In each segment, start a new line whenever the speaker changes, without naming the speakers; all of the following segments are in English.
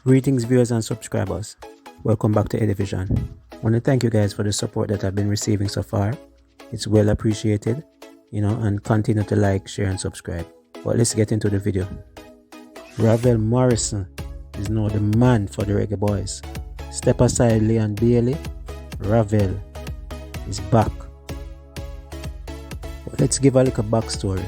Greetings viewers and subscribers, welcome back to Eddy Vision. I want to thank you guys for the support that I've been receiving so far. It's well appreciated, and continue to like, share and subscribe. But let's get into the video. Ravel Morrison is now the man for the Reggae Boyz. Step aside Leon Bailey, Ravel is back. But let's give a little backstory.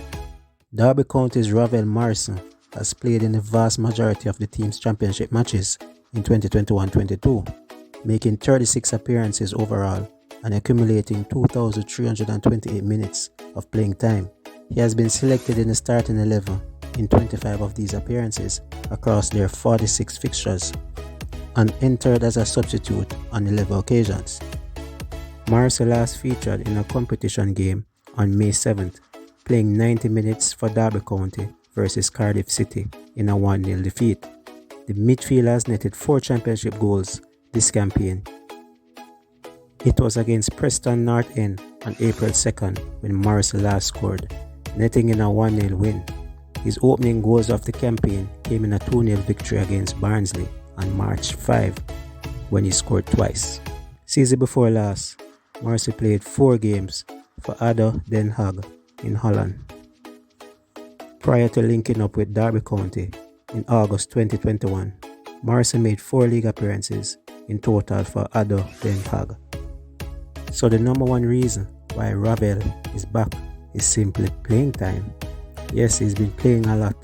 Derby County's Ravel Morrison has played in the vast majority of the team's championship matches in 2021-22, making 36 appearances overall and accumulating 2,328 minutes of playing time. He has been selected in the starting 11 in 25 of these appearances across their 46 fixtures and entered as a substitute on 11 occasions. Morrison last featured in a competition game on May 7th, playing 90 minutes for Derby County versus Cardiff City in a 1-0 defeat. The midfielders netted 4 championship goals this campaign. It was against Preston North End on April 2nd when Morrison last scored, netting in a 1-0 win. His opening goals of the campaign came in a 2-0 victory against Barnsley on March 5 when he scored twice. Season before last, Morrison played 4 games for ADO Den Haag in Holland. Prior to linking up with Derby County in August 2021, Morrison made 4 league appearances in total for ADO Den Haag. So the number one reason why Ravel is back is simply playing time. Yes, he's been playing a lot,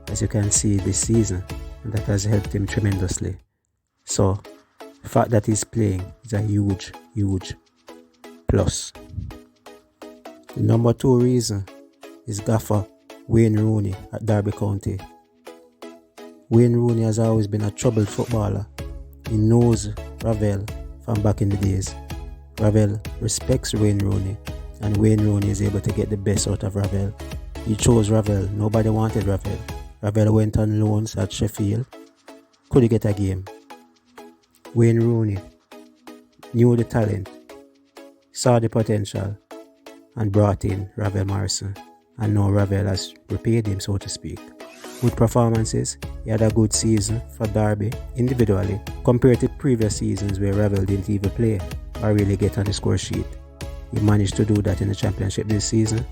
as you can see this season, and that has helped him tremendously. So the fact that he's playing is a huge plus. The number 2 reason is gaffer Wayne Rooney at Derby County. Wayne Rooney has always been a troubled footballer. He knows Ravel from back in the days. Ravel respects Wayne Rooney, and Wayne Rooney is able to get the best out of Ravel. He chose Ravel. Nobody wanted Ravel. Ravel went on loans at Sheffield. Couldn't get a game. Wayne Rooney knew the talent, saw the potential, and brought in Ravel Morrison. And now Ravel has repaid him, so to speak. Good performances. He had a good season for Derby individually compared to previous seasons where Ravel didn't even play or really get on the score sheet. He managed to do that in the championship this season.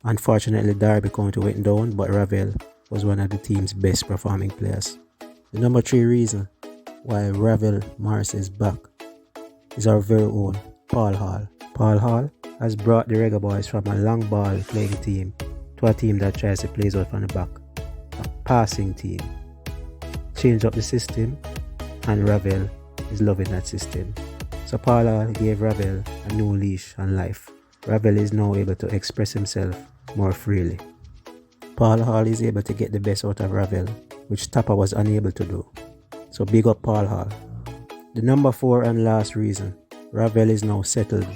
Unfortunately, Derby County went down, but Ravel was one of the team's best performing players. The number 3 reason why Ravel Morrison is back is our very own Paul Hall. Paul Hall has brought the Reggae Boyz from a long ball playing team to a team that tries to play out from the back, a passing team. Changed up the system, and Ravel is loving that system. So Paul Hall gave Ravel a new leash on life. Ravel is now able to express himself more freely. Paul Hall is able to get the best out of Ravel, which Tapper was unable to do. So big up Paul Hall. The number 4 and last reason, Ravel is now settled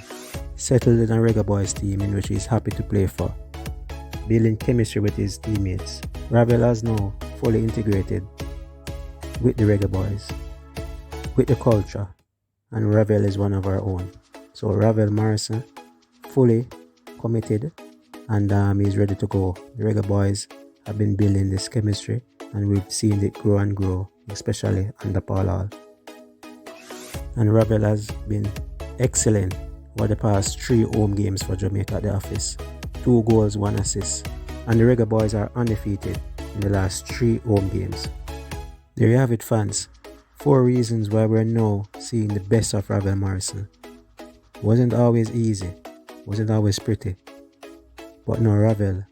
in a Reggae Boyz team in which he is happy to play for, building chemistry with his teammates. Ravel has now fully integrated with the Reggae Boyz, with the culture, and Ravel is one of our own. So Ravel Morrison fully committed, and he's ready to go. The Reggae Boyz have been building this chemistry, and we've seen it grow and grow, especially under Paul Hall. And Ravel has been excellent over the past 3 home games for Jamaica at the office. 2 goals, 1 assist. And the Reggae Boyz are undefeated in the last 3 home games. There you have it, fans. 4 reasons why we're now seeing the best of Ravel Morrison. Wasn't always easy, wasn't always pretty. But now Ravel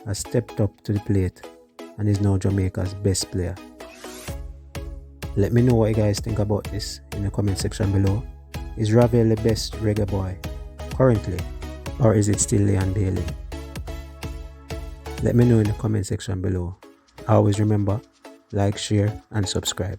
has stepped up to the plate and is now Jamaica's best player. Let me know what you guys think about this in the comment section below. Is Ravel the best Reggae Boy currently, or is it still Leon Bailey? Let me know in the comment section below. Always remember, like, share and subscribe.